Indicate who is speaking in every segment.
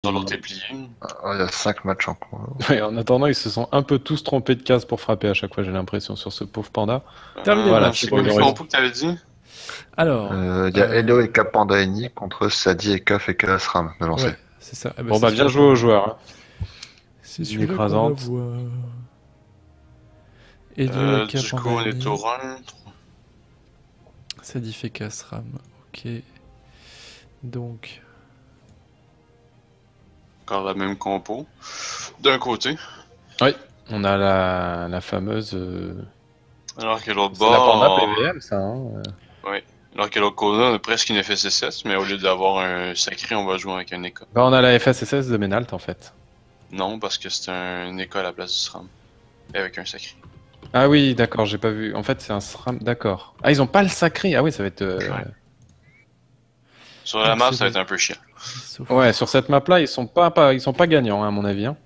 Speaker 1: Dans l'autre est plié.
Speaker 2: Il y a 5 matchs en cours.
Speaker 3: Ouais, en attendant, ils se sont un peu tous trompés de case pour frapper à chaque fois, j'ai l'impression, sur ce pauvre panda.
Speaker 4: Terminé le
Speaker 3: Voilà,
Speaker 4: match.
Speaker 1: C'est
Speaker 3: c'est
Speaker 1: quoi
Speaker 3: bon,
Speaker 1: le
Speaker 3: il reste-
Speaker 1: compo que t'avais dit?
Speaker 4: Alors.
Speaker 2: Il y a Helio et Capanda Eni contre Sadi et Kaf et Kalasram de lancer.
Speaker 4: Ouais, c'est ça. Eh ben,
Speaker 3: Bon,
Speaker 4: c'est
Speaker 3: bah, bien
Speaker 4: celui-là
Speaker 3: joué aux
Speaker 4: qu'on-
Speaker 3: joueurs. Hein.
Speaker 4: C'est
Speaker 3: Une
Speaker 4: celui-là qu'on va
Speaker 3: écrasante.
Speaker 4: voir. Et
Speaker 1: Du coup, on est au run.
Speaker 4: Ça dit fait Kasram. Ok. Donc.
Speaker 1: Encore la même compo. D'un côté.
Speaker 3: On a la fameuse.
Speaker 1: Alors que l'autre
Speaker 3: C'est la panda
Speaker 1: bord.
Speaker 3: PVM, ça. Hein.
Speaker 1: Alors que l'autre côté, on a presque une FSSS, mais au lieu d'avoir un sacré, on va jouer avec un éco.
Speaker 3: Bah, on a la FSSS de Menalt en fait.
Speaker 1: Non, parce que c'est un éco à la place du SRAM. Avec un sacré.
Speaker 3: Ah oui, d'accord, j'ai pas vu. En fait, c'est un SRAM, d'accord. Ah, ils ont pas le sacré. Ah oui, ça va être.
Speaker 1: Ouais. Sur la map, ça va être un peu chiant.
Speaker 4: Sauf...
Speaker 3: Ouais, sur cette map-là, ils sont pas gagnants, hein, à mon avis. Hein.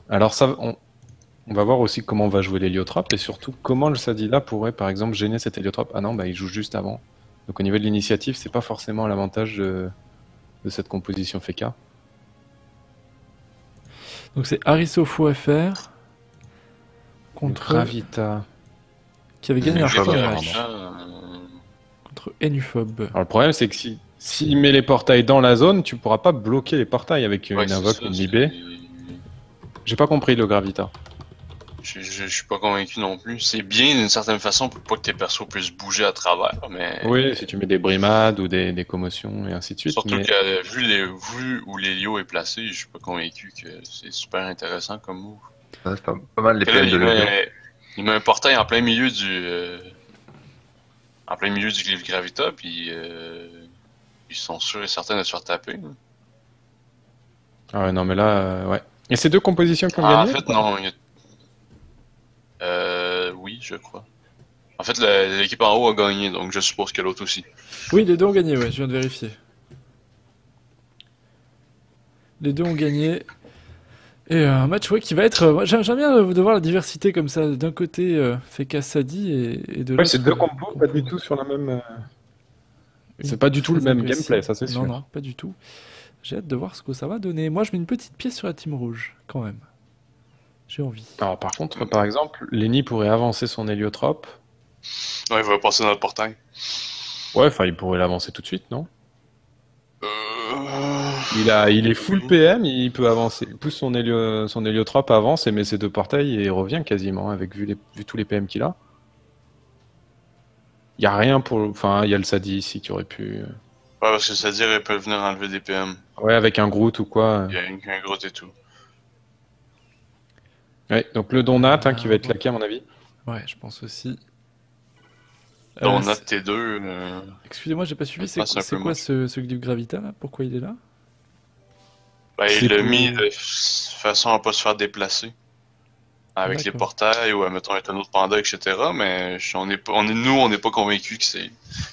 Speaker 3: Alors ça, on va voir aussi comment on va jouer l'héliotrope et surtout comment le Sadila pourrait, par exemple, gêner cet héliotrope. Ah non, bah il joue juste avant. Donc au niveau de l'initiative, c'est pas forcément l'avantage de cette composition FK.
Speaker 4: Donc c'est Arisofo FR contre
Speaker 3: Gravita.
Speaker 4: qui avait gagné un
Speaker 2: Enuphobe,
Speaker 4: premier
Speaker 2: pardon.
Speaker 4: match contre Enuphobe.
Speaker 3: Alors le problème, c'est que s'il met les portails dans la zone, tu pourras pas bloquer les portails avec une
Speaker 1: Ouais, c'est
Speaker 3: invoque,
Speaker 1: ça,
Speaker 3: une
Speaker 1: c'est-
Speaker 3: libé. J'ai pas compris le Gravita.
Speaker 1: Je suis pas convaincu non plus. C'est bien d'une certaine façon pour pas que tes persos puissent bouger à travers, mais.
Speaker 3: Oui, si tu mets des brimades ou des commotions et ainsi de suite.
Speaker 1: Surtout
Speaker 3: Mais...
Speaker 1: que vu où l'Hélio est placé, je suis pas convaincu que c'est super intéressant comme move.
Speaker 2: Ouais, c'est pas mal les
Speaker 1: Que là,
Speaker 2: PM de Lyon.
Speaker 1: il met un portail en plein milieu du glyphe Gravita, puis ils sont sûrs et certains de se faire taper. Là.
Speaker 3: Ah ouais, non, mais là, ouais. Et ces deux compositions qui ont
Speaker 1: Ah, en
Speaker 3: gagné
Speaker 1: fait, non. Oui, je crois. En fait, l'équipe en haut a gagné, donc je suppose que l'autre aussi.
Speaker 4: Oui, les deux ont gagné, ouais, je viens de vérifier. Les deux ont gagné. Et un match ouais, qui va être. Moi, j'aime bien de voir la diversité comme ça. D'un côté, Feka Sadi et de
Speaker 3: Ouais,
Speaker 4: l'autre.
Speaker 3: c'est deux compos, pas du tout sur la même. C'est pas du tout le
Speaker 4: très
Speaker 3: même
Speaker 4: agressive.
Speaker 3: gameplay, ça c'est sûr.
Speaker 4: Non, non, pas du tout. J'ai hâte de voir ce que ça va donner. Moi, je mets une petite pièce sur la team rouge, quand même. J'ai envie.
Speaker 3: Alors par contre, par exemple, Lenny pourrait avancer son héliotrope.
Speaker 1: Ouais, il va passer dans le portail.
Speaker 3: Ouais, enfin, il pourrait l'avancer tout de suite, non?
Speaker 1: Euh...
Speaker 3: Il est full PM, il peut avancer. Il pousse son héliotrope, avance et met ses deux portails et revient quasiment, avec vu tous les PM qu'il a. Il y a rien pour. Enfin, il y a le Sadi ici qui aurait pu.
Speaker 1: Ouais, parce que c'est-à-dire ils peuvent venir enlever des PM.
Speaker 3: Ouais, avec un Groot ou quoi.
Speaker 1: Il y a un gros et tout.
Speaker 3: Ouais, donc le Donat hein, qui va être laqué à mon avis.
Speaker 4: Ouais, je pense aussi.
Speaker 1: Donc on
Speaker 4: c'est-
Speaker 1: note T2.
Speaker 4: Excusez-moi, j'ai pas suivi.
Speaker 1: Ça, c'est un
Speaker 4: C'est
Speaker 1: peu
Speaker 4: quoi
Speaker 1: moche.
Speaker 4: ce glyphe Gravita là? Pourquoi il est là?
Speaker 1: Ben,
Speaker 3: C'est
Speaker 1: il l'a
Speaker 3: pour-
Speaker 1: mis de façon à pas se faire déplacer. Avec les
Speaker 4: D'accord.
Speaker 1: portails ou mettons avec un autre panda, etc. Mais on n'est pas convaincus que c'est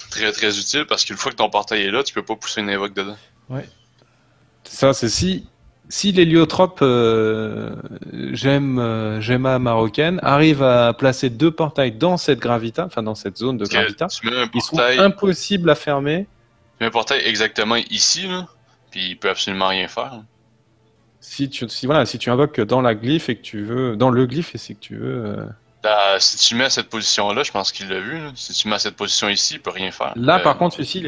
Speaker 1: très très utile parce qu'une fois que ton portail est là, tu peux pas pousser une invoque dedans.
Speaker 3: Ça, c'est si l'héliotrope Gemma marocaine arrive à placer deux portails dans cette gravita, enfin dans cette zone de
Speaker 1: Parce que
Speaker 3: gravita,
Speaker 1: tu mets un
Speaker 3: ils sont
Speaker 1: portail,
Speaker 3: impossibles à fermer.
Speaker 1: tu mets un portail exactement ici, là, puis il peut absolument rien faire.
Speaker 3: Si tu invoques dans la glyphe et que tu veux, dans le glyphe et si que tu veux.
Speaker 1: Si tu mets à cette position-là, je pense qu'il l'a vu. Là. Si tu mets à cette position ici, il peut rien faire.
Speaker 3: Là, par contre, celui-ci,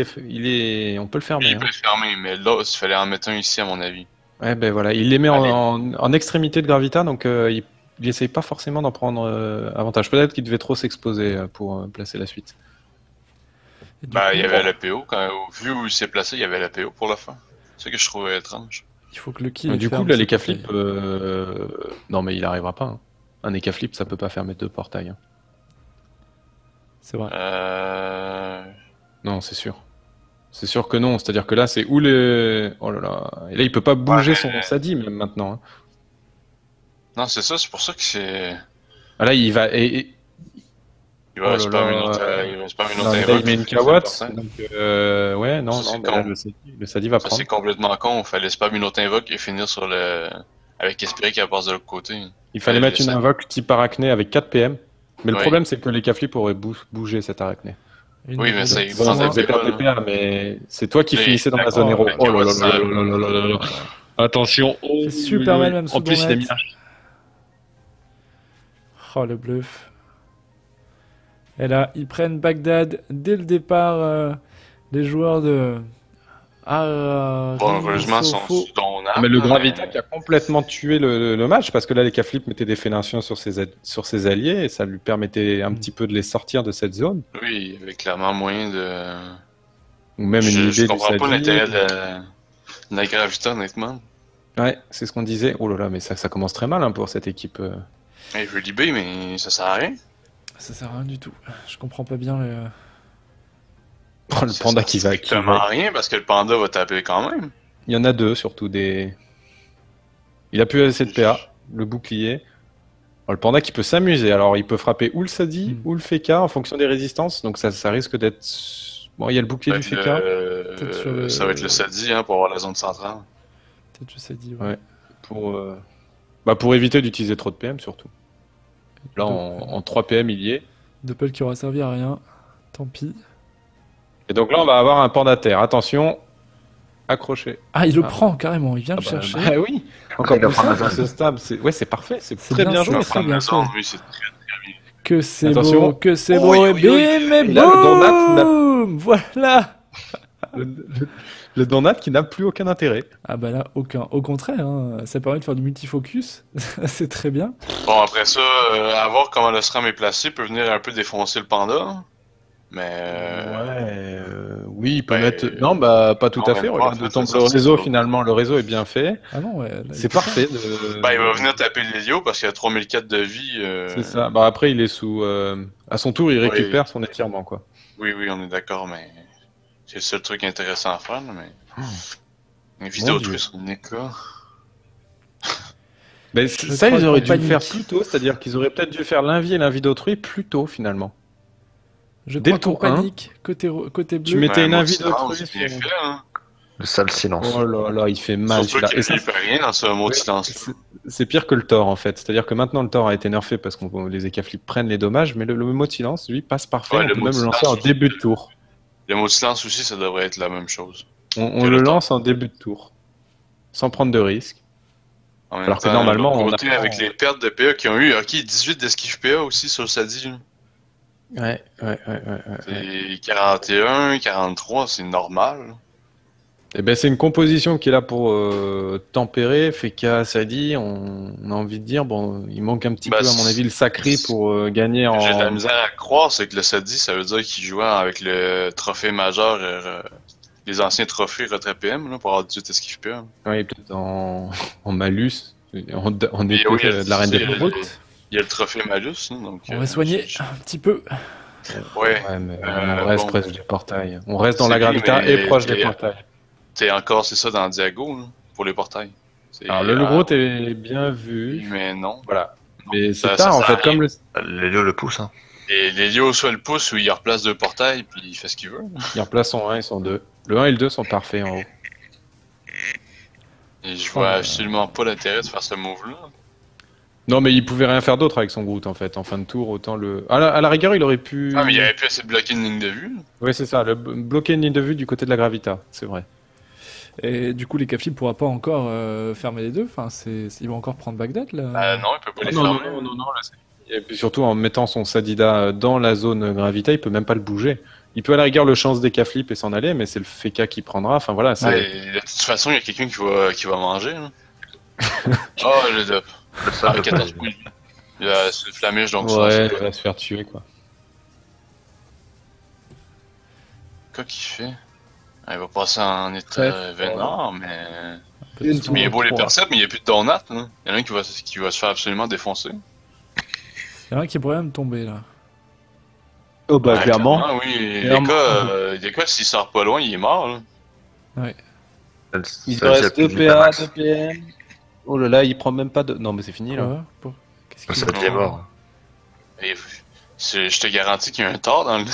Speaker 3: on peut le fermer.
Speaker 1: Il peut le fermer, mais là, il fallait en mettre un ici, à mon avis.
Speaker 3: Ouais, ben voilà, il les met
Speaker 1: Allez.
Speaker 3: en extrémité de gravita, donc il essaye pas forcément d'en prendre avantage. Peut-être qu'il devait trop s'exposer pour placer la suite.
Speaker 4: Et du
Speaker 1: Ben,
Speaker 4: coup,
Speaker 1: il y avait l'APO. Vu où il s'est placé, il y avait l'APO pour le faire. C'est ça que je trouvais étrange.
Speaker 4: il faut que le kill.
Speaker 3: Du coup,
Speaker 4: ferme
Speaker 3: là,
Speaker 4: ce
Speaker 3: les
Speaker 4: portail.
Speaker 3: flip, non, mais il arrivera pas. Hein. Un Eka flip, ça peut pas fermer deux portails. Hein.
Speaker 4: C'est vrai.
Speaker 3: Non, c'est sûr. C'est sûr que non. C'est-à-dire que là, c'est où les. Oh là là. Et là, il peut pas bouger
Speaker 1: Ouais,
Speaker 3: son Sadi, même maintenant. Hein.
Speaker 1: Non, c'est ça, c'est pour ça que c'est.
Speaker 3: Ah, là, il va.
Speaker 1: Il va
Speaker 3: Oh là
Speaker 1: spam
Speaker 3: là.
Speaker 1: une autre, il va spam une
Speaker 3: Non,
Speaker 1: autre
Speaker 3: mais là, il
Speaker 1: invoque,
Speaker 3: met une
Speaker 1: puis il fait le
Speaker 3: Kawat.
Speaker 1: portail.
Speaker 3: Donc, ouais, non,
Speaker 1: Ça,
Speaker 3: non,
Speaker 1: c'est
Speaker 3: mais là,
Speaker 1: con.
Speaker 3: le Sadi va
Speaker 1: Ça,
Speaker 3: prendre.
Speaker 1: c'est complètement con. Il fallait spam une autre invoque et finir sur le. Avec espérer qu'elle passe de l'autre côté.
Speaker 3: Il fallait mettre une
Speaker 1: ça.
Speaker 3: invoque type arachné avec 4 PM. Mais le
Speaker 1: Ouais.
Speaker 3: problème, c'est que les K-Flip auraient bougé cette arachné.
Speaker 4: Une
Speaker 1: Oui, mais
Speaker 4: nouvelle
Speaker 1: c'est-
Speaker 4: date.
Speaker 3: Bon, ça
Speaker 1: Ouais,
Speaker 3: faisait
Speaker 1: ouais.
Speaker 3: perdre des PA, mais c'est toi qui
Speaker 1: Oui,
Speaker 3: finissais dans la
Speaker 1: d'accord,
Speaker 3: zone héros.
Speaker 1: avec
Speaker 3: Oh là là
Speaker 1: Watson.
Speaker 3: là là là là là là. Attention. Oh,
Speaker 4: C'est super mal, même
Speaker 3: en
Speaker 4: sous
Speaker 3: plus, il a mis
Speaker 4: net. Oh, le bluff. Et là, ils prennent Bagdad dès le départ, les joueurs de.
Speaker 1: Bon, heureusement, ils sont
Speaker 4: Sofo.
Speaker 1: sous ton
Speaker 3: mais le Gravita qui a complètement tué le match parce que là les Caflips mettaient des fénations sur ses alliés et ça lui permettait un petit peu de les sortir de cette zone
Speaker 1: Oui, il y avait clairement moyen de.
Speaker 3: ou même une
Speaker 1: Je
Speaker 3: idée du
Speaker 1: comprends pas
Speaker 3: Sadi.
Speaker 1: l'intérêt de la Gravita, honnêtement.
Speaker 3: Ouais, c'est ce qu'on disait. Oh là là, mais ça commence très mal hein, pour cette équipe.
Speaker 1: Il veut libérer, mais ça sert à rien.
Speaker 4: Ça sert à rien du tout. Je comprends pas bien le.
Speaker 3: Oh, le panda qui va.
Speaker 1: Exactement rien parce que le panda va taper quand même.
Speaker 3: Il y en a deux surtout des. Il a plus assez de PA, le bouclier. Alors, le panda qui peut s'amuser. Alors il peut frapper ou le Sadi ou le Feka en fonction des résistances. Donc ça risque d'être. Bon, il y a le bouclier du Feka.
Speaker 4: Peut-être sur le-
Speaker 1: Ça va être le Sadi hein, pour avoir la zone centrale.
Speaker 4: Peut-être je sais dire.
Speaker 3: Ouais. Pour éviter d'utiliser trop de PM surtout. Là en 3 PM il y est.
Speaker 4: Doppel qui aura servi à rien. Tant pis.
Speaker 3: Et donc là on va avoir un panda terre. Attention, accroché.
Speaker 4: Ah, il le
Speaker 3: Ah.
Speaker 4: prend carrément. Il vient le chercher.
Speaker 3: Bah oui. Encore
Speaker 2: Il va
Speaker 3: plus
Speaker 2: prendre
Speaker 3: simple
Speaker 2: la
Speaker 3: ce
Speaker 2: zone.
Speaker 3: stade. Ouais, c'est parfait. C'est
Speaker 4: C'est
Speaker 3: très
Speaker 4: bien
Speaker 3: bien
Speaker 4: ça.
Speaker 3: joué.
Speaker 4: Ouais,
Speaker 1: Prendre
Speaker 4: très bien
Speaker 1: la zone,
Speaker 4: fait.
Speaker 1: oui, c'est très bien.
Speaker 4: Que c'est
Speaker 3: Attention.
Speaker 4: beau, que c'est
Speaker 3: Oh,
Speaker 4: beau,
Speaker 3: oui,
Speaker 4: et
Speaker 3: oui, oui.
Speaker 4: bim, et
Speaker 3: Et là, le
Speaker 4: boum. Voilà.
Speaker 3: Le Donat qui n'a plus aucun intérêt.
Speaker 4: Ah bah là, aucun. Au contraire, hein, ça permet de faire du multifocus. C'est très bien.
Speaker 1: Bon, après ça, à voir comment le SRAM est placé, peut venir un peu défoncer le panda. Mais.
Speaker 3: Oui, il peut
Speaker 1: ouais,
Speaker 3: mettre. Non, bah pas tout
Speaker 1: non,
Speaker 3: à
Speaker 1: mais
Speaker 3: fait.
Speaker 1: moi,
Speaker 3: Regarde,
Speaker 1: en fait,
Speaker 3: de tombe
Speaker 1: ça,
Speaker 3: le
Speaker 1: c'est
Speaker 3: réseau
Speaker 1: ça.
Speaker 3: finalement. Le réseau est bien fait.
Speaker 4: Ah non, ouais. là,
Speaker 3: C'est
Speaker 4: il-
Speaker 3: parfait.
Speaker 1: Il va venir taper l'Helio parce qu'il a 3004 de vie.
Speaker 3: C'est ça. Bah après, il est sous. À son tour, il
Speaker 1: Oui.
Speaker 3: récupère son étirement quoi.
Speaker 1: Oui, on est d'accord, mais. C'est le seul truc intéressant à faire, là, mais. Une
Speaker 3: Mon
Speaker 1: vidéo
Speaker 3: Dieu.
Speaker 1: truc sur le Nick, là.
Speaker 3: Mais
Speaker 4: Je
Speaker 3: ça,
Speaker 4: crois
Speaker 3: ils auraient
Speaker 4: qu'on
Speaker 3: dû le faire
Speaker 4: panique.
Speaker 3: plus tôt. C'est-à-dire qu'ils auraient peut-être dû faire l'invie et l'invie d'autrui plus tôt finalement.
Speaker 4: Je
Speaker 3: Dès
Speaker 4: crois
Speaker 3: le tour
Speaker 4: qu'on
Speaker 3: 1,
Speaker 4: panique côté bleu.
Speaker 3: tu mettais une
Speaker 1: moi,
Speaker 3: invie
Speaker 1: c'est rare,
Speaker 3: d'autrui.
Speaker 1: c'est bien fait, hein.
Speaker 2: Le sale silence.
Speaker 3: Oh là là, il fait mal.
Speaker 1: Surtout
Speaker 3: celui-là. Et
Speaker 1: qu'il
Speaker 3: ça,
Speaker 1: fait rien dans ce mot de
Speaker 3: Ouais,
Speaker 1: silence.
Speaker 3: c'est pire que le Thor en fait. C'est-à-dire que maintenant le Thor a été nerfé parce que les Ekaflips prennent les dommages, mais le mot de silence, lui, passe parfait.
Speaker 1: Ouais,
Speaker 3: On
Speaker 1: le
Speaker 3: peut
Speaker 1: mot
Speaker 3: même
Speaker 1: de
Speaker 3: le lancer
Speaker 1: silence
Speaker 3: en
Speaker 1: aussi.
Speaker 3: début de tour.
Speaker 1: Le mot de silence aussi, ça devrait être la même chose.
Speaker 3: On
Speaker 1: Que
Speaker 3: le
Speaker 1: le Thor.
Speaker 3: lance en début de tour, sans prendre de risque.
Speaker 1: En même
Speaker 3: Alors que
Speaker 1: temps,
Speaker 3: normalement,
Speaker 1: de l'autre
Speaker 3: on
Speaker 1: côté,
Speaker 3: apprend-
Speaker 1: avec les pertes de PA qui ont eu, ok, 18 d'esquive PA aussi sur le Sadi. Là.
Speaker 3: Ouais.
Speaker 1: C'est 41, 43, c'est normal.
Speaker 3: Et ben c'est une composition qui est là pour tempérer. Feka, Sadi, on a envie de dire, bon, il manque un petit
Speaker 1: Bah,
Speaker 3: peu à mon avis le sacré pour gagner
Speaker 1: Ce que j'ai de la
Speaker 3: en.
Speaker 1: misère à croire, c'est que le Sadi, ça veut dire qu'il jouait avec le trophée majeur, les anciens trophées retrait PM, là, pour avoir 18 esquive PA.
Speaker 3: Ouais, peut-être en malus, en
Speaker 1: Et
Speaker 3: épée
Speaker 1: oui,
Speaker 3: de la reine des
Speaker 1: il y a-
Speaker 3: brutes.
Speaker 1: Il y a le trophée malus, hein, donc.
Speaker 4: On va soigner un petit peu.
Speaker 1: Ouais.
Speaker 3: Ouais, mais on reste
Speaker 1: bon.
Speaker 3: proche des portails. On reste dans
Speaker 1: C'est
Speaker 3: la
Speaker 1: bien,
Speaker 3: gravita
Speaker 1: mais-
Speaker 3: et proche des portails.
Speaker 1: C'est ça dans Diago, là, pour les portails.
Speaker 3: Alors le gros est bien vu.
Speaker 1: Mais non.
Speaker 3: Voilà. Mais c'est
Speaker 1: Ça
Speaker 3: tard en
Speaker 1: sert à
Speaker 3: fait, comme le...
Speaker 2: L'Elio le pousse. Hein.
Speaker 1: Et l'Elio soit le pouce ou il replace deux portails, puis il fait ce qu'il veut.
Speaker 3: il replace son 1 et son 2. Le 1 et le 2 sont parfaits en haut.
Speaker 1: Et je vois absolument pas l'intérêt de faire ce move-là.
Speaker 3: Non mais il pouvait rien faire d'autre avec son Groot en fait. En fin de tour, autant le... À la rigueur, il aurait pu...
Speaker 1: Ah, mais il avait pu essayer de bloquer une ligne de vue.
Speaker 3: Oui c'est ça, bloquer une ligne de vue du côté de la gravita, c'est vrai.
Speaker 4: Et du coup, les Cafli ne pourra pas encore fermer les deux. Enfin, ils vont encore prendre Bagdad là.
Speaker 1: Non, il peut pas les
Speaker 3: Non,
Speaker 1: fermer.
Speaker 3: non, là, c'est... Et puis surtout en mettant son Sadida dans la zone gravita, il peut même pas le bouger. Il peut à la rigueur le chance des K-flip et s'en aller, mais c'est le Feka qui prendra. Enfin voilà, c'est...
Speaker 1: Ouais, de toute façon, il y a quelqu'un qui va manger. Là. Oh, le dop.
Speaker 2: Le
Speaker 1: Ah,
Speaker 2: sale
Speaker 1: 14 points de vie. Il a ce flamiche, donc
Speaker 3: Ouais,
Speaker 1: ça.
Speaker 3: il va se faire tuer quoi.
Speaker 1: Quoi qu'il fait? Ah, il va passer en état
Speaker 3: Trèfle,
Speaker 1: vénard, mais.
Speaker 4: Peut-être
Speaker 3: Une
Speaker 1: Mais il est
Speaker 4: souvent
Speaker 1: beau les
Speaker 4: trois.
Speaker 1: percepts, mais il n'y a plus de donat. Hein. Il y en a un qui va se faire absolument défoncer.
Speaker 4: Il y en a un qui pourrait même tomber là.
Speaker 3: Oh bah
Speaker 1: Ouais,
Speaker 3: clairement.
Speaker 1: oui.
Speaker 3: Clairement.
Speaker 1: Des cas, s'il sort pas loin, il est mort. Là.
Speaker 3: Il
Speaker 2: Ça,
Speaker 3: reste
Speaker 2: c'est
Speaker 3: 2
Speaker 2: plus
Speaker 3: PA,
Speaker 2: max.
Speaker 3: 2 PM. Oh là là, il prend même pas de... Non mais c'est fini là.
Speaker 4: Quoi Pour- Qu'est-ce qu'il
Speaker 2: Ça
Speaker 4: veut
Speaker 2: devient mort.
Speaker 1: Et je te garantis qu'il y a un tort dans le.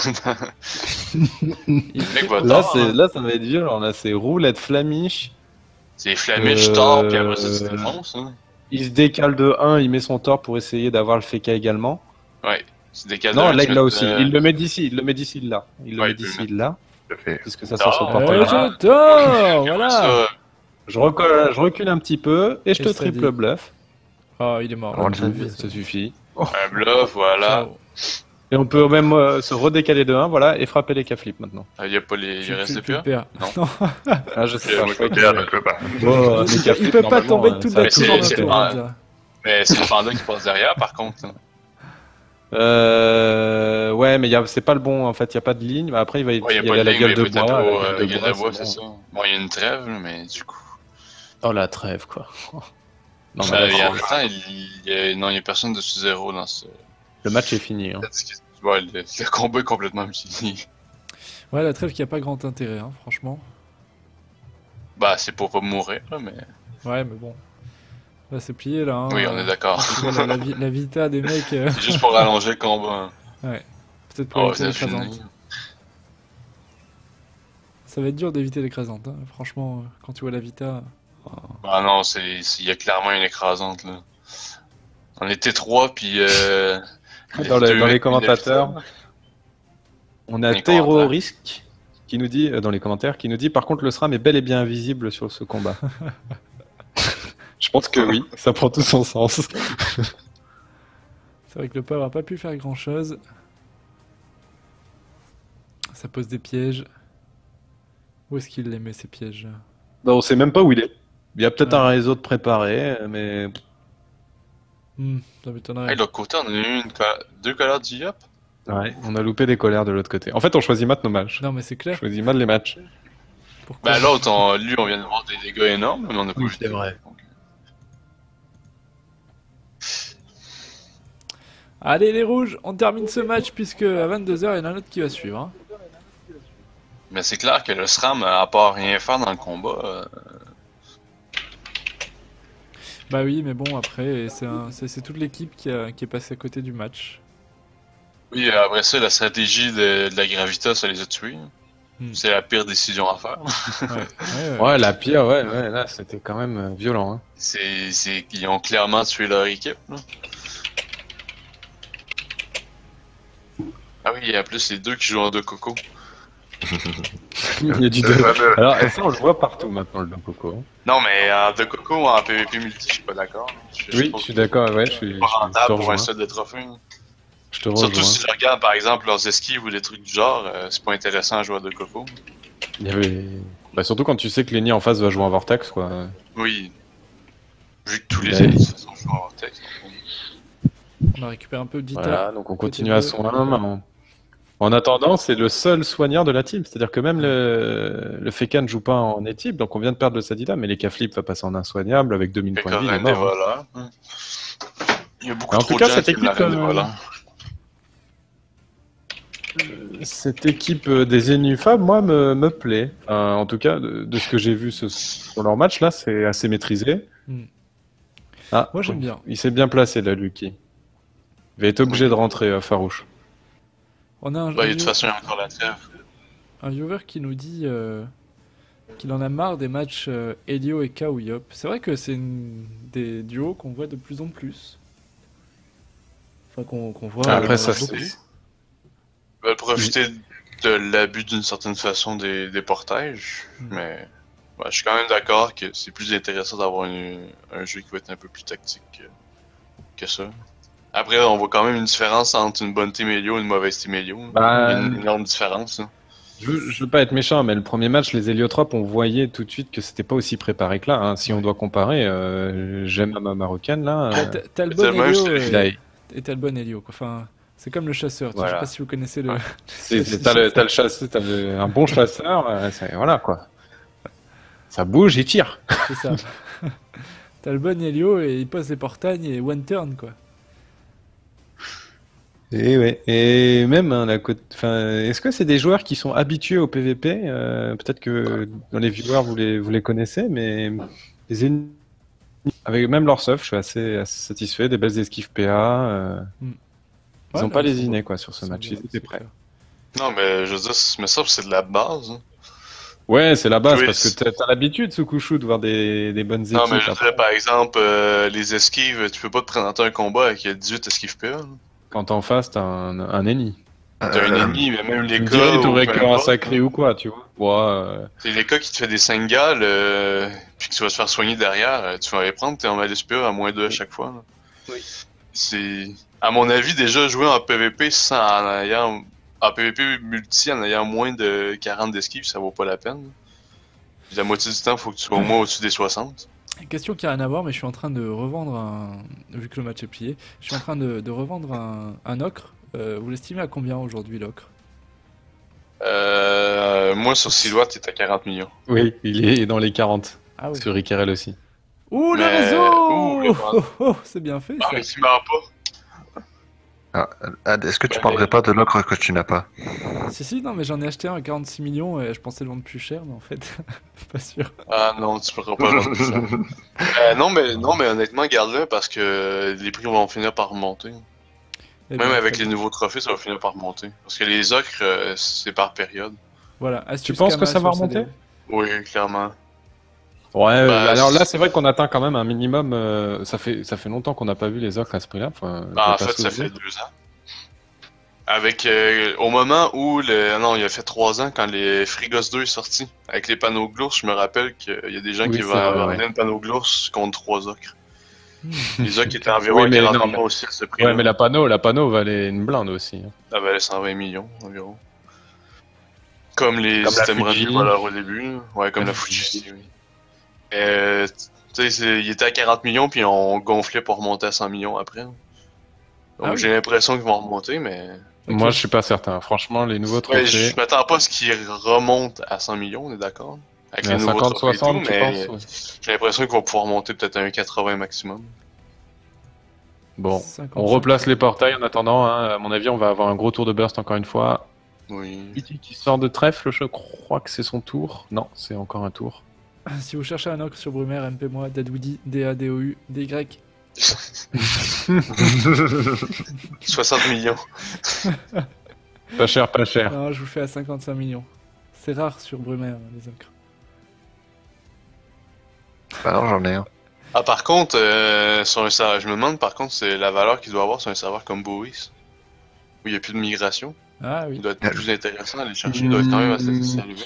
Speaker 1: Le mec va
Speaker 3: Là,
Speaker 1: tort.
Speaker 3: c'est...
Speaker 1: Hein.
Speaker 3: là ça va être violent, là c'est roulette flamiche.
Speaker 1: C'est flamiche tort, puis après ça, tu te défonces. Hein.
Speaker 3: Il se décale de 1, il met son tort pour essayer d'avoir le Feka également.
Speaker 1: Ouais. C'est des cadeaux.
Speaker 3: Non, là, il l'a aussi. Il le met d'ici, il le met d'ici, là. Il le
Speaker 1: Ouais,
Speaker 3: met
Speaker 1: il peut
Speaker 3: d'ici,
Speaker 1: le
Speaker 3: là.
Speaker 2: Je fais.
Speaker 3: Puisque ça sort sur le
Speaker 1: Ah,
Speaker 3: portail.
Speaker 1: voilà.
Speaker 4: je dors, voilà.
Speaker 1: Ça,
Speaker 3: Je recule un petit peu et je
Speaker 4: Et
Speaker 3: te
Speaker 4: ça dit.
Speaker 3: triple bluff.
Speaker 4: Oh, il est mort.
Speaker 2: On
Speaker 4: là.
Speaker 2: le sait.
Speaker 3: Ça suffit.
Speaker 1: un bluff, voilà.
Speaker 4: Ciao.
Speaker 3: Et on peut même se redécaler de 1, voilà, et frapper les K-flips maintenant.
Speaker 1: Il y a pas les. Il reste des
Speaker 4: Tu le
Speaker 1: PA.
Speaker 4: perds.
Speaker 1: Non.
Speaker 3: Ah, je sais pas.
Speaker 1: Moi,
Speaker 3: je crois
Speaker 1: je
Speaker 3: que-
Speaker 2: Merde, je peux pas.
Speaker 3: Bon, les
Speaker 4: Il
Speaker 3: K-flips,
Speaker 4: peut pas
Speaker 3: normalement,
Speaker 4: tomber toute
Speaker 3: ça
Speaker 4: la
Speaker 3: va
Speaker 1: c'est-
Speaker 4: tour en
Speaker 1: c'est
Speaker 4: un tour,
Speaker 1: pas-
Speaker 4: on va dire.
Speaker 1: Mais c'est le panda qui passe derrière, par contre. Hein.
Speaker 3: Ouais, mais c'est pas le bon, en fait, il n'y a pas de ligne. Après, il va y
Speaker 1: Ouais, il y a
Speaker 3: aller
Speaker 1: pas
Speaker 3: à
Speaker 1: de
Speaker 3: la
Speaker 1: ligne,
Speaker 3: gueule
Speaker 1: mais
Speaker 3: de
Speaker 1: peut-être
Speaker 3: bois.
Speaker 1: au,
Speaker 3: la gueule
Speaker 1: gueule de bois, c'est
Speaker 3: bon.
Speaker 1: ça. Bon, il y a une trêve, là, mais du coup.
Speaker 3: Oh, la trêve, quoi. Non, mais
Speaker 1: Ça,
Speaker 3: là,
Speaker 1: il y a,
Speaker 3: c'est-
Speaker 1: attends, non, il y a personne de sous zéro dans ce.
Speaker 3: le match est fini. Hein.
Speaker 1: Ouais, le combat est complètement fini.
Speaker 4: Ouais, la trêve qui a pas grand intérêt, hein, franchement.
Speaker 1: Bah, c'est pour pas mourir, là, mais.
Speaker 4: Ouais, mais bon. Là, c'est plié, là. Hein.
Speaker 1: Oui, on est d'accord.
Speaker 4: Tu vois, la vita des mecs,
Speaker 1: C'est juste pour rallonger le combat.
Speaker 4: peut-être pour
Speaker 1: Oh,
Speaker 4: éviter
Speaker 1: c'est fini.
Speaker 4: l'écrasante. Ça va être dur d'éviter l'écrasante, hein. Franchement, quand tu vois la vita.
Speaker 1: Ah non, il y a clairement une écrasante, là. On était trois, puis.
Speaker 3: Dans
Speaker 1: deux
Speaker 3: les
Speaker 1: mecs,
Speaker 3: commentateurs,
Speaker 1: puis
Speaker 3: on a
Speaker 1: Les
Speaker 3: Teiro
Speaker 1: commentaires.
Speaker 3: Risk qui nous dit, dans les commentaires, qui nous dit par contre le SRAM est bel et bien invisible sur ce combat. Je pense que oui, ça prend tout son sens.
Speaker 4: C'est vrai que le pauvre a pas pu faire grand chose. Ça pose des pièges. Où est-ce qu'il les met ces pièges?
Speaker 3: Non, on sait même pas où il est. Il y a peut-être
Speaker 4: Ouais.
Speaker 3: un réseau de préparé, mais
Speaker 4: Ça
Speaker 1: Ah,
Speaker 4: m'étonnerait.
Speaker 1: de l'autre côté, on a eu deux colères d'IOP.
Speaker 3: ouais, on a loupé des colères de l'autre côté. En fait, on choisit mal nos matchs.
Speaker 4: Non, mais c'est
Speaker 3: On
Speaker 4: clair.
Speaker 3: choisit mal les matchs.
Speaker 4: Pourquoi?
Speaker 1: Bah, l'autre, lui, on vient de voir des dégâts énormes, mais on a pas
Speaker 3: Oui,
Speaker 1: vu.
Speaker 3: c'est vrai.
Speaker 1: Donc,
Speaker 4: Allez, les rouges, on termine ce match puisque à 22h, il y en a un autre qui va suivre. Hein.
Speaker 1: Mais c'est clair que le SRAM, à part rien faire dans le combat,
Speaker 4: Bah oui, mais bon, après, c'est toute l'équipe qui est passée à côté du match.
Speaker 1: oui, après ça, la stratégie de la Gravita, ça les a tués.
Speaker 4: Hmm.
Speaker 1: C'est la pire décision à faire.
Speaker 4: Ouais.
Speaker 3: Ouais, la pire, ouais, là, c'était quand même violent. Hein.
Speaker 1: Ils ont clairement tué leur équipe, là. Ah oui, il y a plus les deux qui jouent en deux coco.
Speaker 3: Il y a du
Speaker 2: Le fameux.
Speaker 3: Alors, ça, on le voit partout maintenant, le Coco. Hein.
Speaker 1: Non, mais en deux coco ou en PvP multi, je suis pas d'accord.
Speaker 3: Oui, je suis d'accord, ouais, je te
Speaker 1: pas rentable pour
Speaker 3: rejoins.
Speaker 1: un seul de trophée.
Speaker 3: Je te
Speaker 1: Surtout
Speaker 3: rejoins.
Speaker 1: si je regarde par exemple leurs esquives ou des trucs du genre, c'est pas intéressant à jouer à deux coco.
Speaker 3: Il y avait... Bah, surtout quand tu sais que Lenny en face va jouer en Vortex, quoi.
Speaker 1: Oui. Vu que tous les
Speaker 3: Ouais.
Speaker 1: ennemis se sont joués en Vortex.
Speaker 4: On a récupéré un peu d'Ita.
Speaker 3: Voilà, donc on continue à son 1. En attendant, c'est le seul soigneur de la team. C'est-à-dire que même le Feka ne joue pas en équipe, donc on vient de perdre le Sadida, mais les K-Flip va passer en insoignable avec 2000
Speaker 1: Fait
Speaker 3: points de vie, il est
Speaker 1: même des
Speaker 3: mort. hein.
Speaker 1: voleurs. Il y a beaucoup
Speaker 3: En
Speaker 1: trop
Speaker 3: tout cas,
Speaker 1: de gens
Speaker 3: cette
Speaker 1: qui aiment la
Speaker 3: équipe,
Speaker 1: reine des voleurs.
Speaker 3: Cette équipe des Enufab, moi, me plaît. Enfin, en tout cas, de ce que j'ai vu sur leur match, là, c'est assez maîtrisé.
Speaker 4: Hmm.
Speaker 3: Ah,
Speaker 4: Moi, j'aime bien.
Speaker 3: Il s'est bien placé, là, Lucky. Il va être obligé de rentrer farouche.
Speaker 4: On a
Speaker 1: Bah, de toute façon, il y a encore la trêve.
Speaker 4: un viewer qui nous dit qu'il en a marre des matchs Elio et Kaoyop. C'est vrai que c'est des duos qu'on voit de plus en plus. Enfin, qu'on voit.
Speaker 3: Après, ça,
Speaker 4: beaucoup.
Speaker 3: c'est...
Speaker 1: Ils veulent profiter de l'abus d'une certaine façon des portages, mais ouais, je suis quand même d'accord que c'est plus intéressant d'avoir un jeu qui va être un peu plus tactique que ça. Après, on voit quand même une différence entre une bonne team Elio et une mauvaise team Elio.
Speaker 3: Bah,
Speaker 1: Il y a une énorme différence. Hein.
Speaker 3: Je veux pas être méchant, mais le premier match, les héliotropes, on voyait tout de suite que c'était pas aussi préparé que là. Hein. Si on doit comparer, j'aime ma marocaine là.
Speaker 4: T'as le
Speaker 1: c'est
Speaker 4: bon
Speaker 1: le même
Speaker 4: Elio
Speaker 1: style.
Speaker 3: Là,
Speaker 4: et t'as le bon Elio. Quoi. Enfin, c'est comme le chasseur. Je sais
Speaker 3: Voilà.
Speaker 4: pas si vous connaissez le.
Speaker 1: Ouais.
Speaker 3: t'as le chasseur, un bon chasseur, voilà quoi. Ça bouge, il tire.
Speaker 4: C'est ça. T'as le bon Elio et il pose les portails et one turn quoi.
Speaker 3: Et ouais. Et même hein, est-ce que c'est des joueurs qui sont habitués au PVP peut-être que dans les viewers vous les connaissez, mais les ennemis, avec même leur stuff, je suis assez satisfait. Des belles esquives PA. Ils
Speaker 4: Ouais,
Speaker 3: n'ont pas
Speaker 4: non,
Speaker 3: lésiné quoi sur ce
Speaker 4: c'est
Speaker 3: match.
Speaker 4: bien,
Speaker 3: Ils étaient
Speaker 4: c'est
Speaker 3: prêts.
Speaker 4: clair.
Speaker 1: Non, mais je veux dire, mais ça, c'est de la base. Hein.
Speaker 3: Ouais, c'est la base
Speaker 1: Oui,
Speaker 3: parce que t'as l'habitude, Sukushu, de voir des bonnes équipes.
Speaker 1: Non, mais je
Speaker 3: après.
Speaker 1: dirais par exemple, les esquives, tu peux pas te présenter un combat avec 18 esquives PA. Là.
Speaker 3: quand en face t'as un ennemi.
Speaker 1: T'as un ennemi, mais même
Speaker 3: Tu
Speaker 1: les
Speaker 3: me
Speaker 1: cas.
Speaker 3: dirais, t'aurais
Speaker 1: peu
Speaker 3: cœur à
Speaker 1: importe,
Speaker 3: sacré ou quoi, tu vois.
Speaker 1: C'est les cas qui te fait des 5 gals, puis que tu vas te faire soigner derrière, tu vas les prendre, t'es en malus PA à -2 à chaque fois. Là.
Speaker 3: Oui.
Speaker 1: C'est. À mon avis, déjà jouer en PVP en ayant. En PVP multi en ayant moins de 40 d'esquive, ça vaut pas la peine. Puis la moitié du temps, faut que tu sois au moins au-dessus des 60.
Speaker 4: Question qui a rien à voir, mais je suis en train de revendre un. Vu que le match est plié, je suis en train de revendre un ocre. Vous l'estimez à combien aujourd'hui l'ocre?
Speaker 1: Moi sur Silhouette, t'es à 40 millions.
Speaker 3: Oui, il est dans les 40.
Speaker 4: Ah oui.
Speaker 3: Sur Icarel aussi.
Speaker 4: Ouh, le
Speaker 1: Mais-
Speaker 4: réseau
Speaker 1: Ouh, le réseau.
Speaker 4: Oh, c'est bien fait
Speaker 1: Ah,
Speaker 4: ça.
Speaker 1: mais qui meurt pas.
Speaker 2: Est-ce que tu
Speaker 1: Ouais,
Speaker 2: parlerais
Speaker 1: mais-
Speaker 2: pas de l'ocre que tu n'as pas?
Speaker 4: Si, non, mais j'en ai acheté un à 46 millions et je pensais le vendre plus cher, mais en fait, pas sûr.
Speaker 1: Ah non, tu pourras pas vendre ça. non, mais honnêtement, garde-le parce que les prix vont finir par remonter.
Speaker 4: Eh
Speaker 1: Même
Speaker 4: bien,
Speaker 1: avec
Speaker 4: très
Speaker 1: les
Speaker 4: bien.
Speaker 1: nouveaux trophées, ça va finir par remonter. Parce que les ocres, c'est par période.
Speaker 4: Voilà, astuce
Speaker 3: penses que
Speaker 4: Kama
Speaker 3: ça va
Speaker 4: sur
Speaker 3: remonter
Speaker 4: CDO.
Speaker 1: Oui, clairement.
Speaker 3: Ouais,
Speaker 1: Bah,
Speaker 3: alors là
Speaker 1: c'est-
Speaker 3: c'est vrai qu'on atteint quand même un minimum. Ça fait longtemps qu'on n'a pas vu les ocres à ce prix-là. Enfin,
Speaker 1: Bah,
Speaker 3: j'ai
Speaker 1: en
Speaker 3: pas
Speaker 1: fait, ça
Speaker 3: souvenir.
Speaker 1: fait 2 ans. Avec au moment où non, il a fait 3 ans quand les Frigos 2 est sorti. Avec les panneaux glours, je me rappelle qu'il y a des gens
Speaker 3: Oui,
Speaker 1: qui
Speaker 3: c'est vrai,
Speaker 1: vendaient
Speaker 3: ouais.
Speaker 1: un panneau glours contre 3 ocres.
Speaker 4: Hmm.
Speaker 1: Les ocres étaient environ
Speaker 3: Oui,
Speaker 1: à
Speaker 3: mais
Speaker 1: 40
Speaker 3: non,
Speaker 1: millions
Speaker 3: mais-
Speaker 1: aussi à ce prix-là.
Speaker 3: Ouais, mais la panneau valait une blinde aussi. Hein.
Speaker 1: Ça valait 120 millions environ. Comme les
Speaker 3: Comme la
Speaker 1: items
Speaker 3: Fuji.
Speaker 1: rendus valeur au début. Là. Ouais, comme
Speaker 3: La
Speaker 1: la Fuji
Speaker 3: Fuji.
Speaker 1: aussi, oui. Tu sais, il était à 40 millions, puis on gonflait pour remonter à 100 millions après. Donc
Speaker 4: Ah oui.
Speaker 1: j'ai l'impression qu'ils vont remonter, mais...
Speaker 4: Ok.
Speaker 3: Moi, je suis pas certain. Franchement, les nouveaux
Speaker 1: Ouais,
Speaker 3: trophées.
Speaker 1: je m'attends pas à ce qu'ils remontent à 100 millions, on est d'accord? Avec
Speaker 3: Mais à
Speaker 1: les nouveaux
Speaker 3: 50,
Speaker 1: trophées et
Speaker 3: 60,
Speaker 1: tout,
Speaker 3: tu
Speaker 1: mais
Speaker 3: penses, ouais.
Speaker 1: j'ai l'impression qu'ils vont pouvoir monter peut-être à un 80 maximum.
Speaker 3: Bon,
Speaker 4: 55.
Speaker 3: on replace les portails en attendant. Hein. À mon avis, on va avoir un gros tour de burst encore une fois.
Speaker 1: Oui.
Speaker 3: Pity qui sort de trèfle, je crois que c'est son tour. Non, c'est encore un tour.
Speaker 4: Si vous cherchez un ocre sur Brumaire, MP moi, Dadoudi, DADOU, DY.
Speaker 1: 60 millions.
Speaker 3: Pas cher, pas cher.
Speaker 4: Non, je vous fais à 55 millions. C'est rare sur Brumaire, les ocres.
Speaker 2: Bah non, j'en ai un.
Speaker 1: Ah, par contre, sur un serveur, je me demande par contre, c'est la valeur qu'il doit avoir sur un serveur comme Boris, où il n'y a plus de migration.
Speaker 4: Ah oui.
Speaker 1: Il doit être plus intéressant à aller chercher, il doit être quand même assez élevé.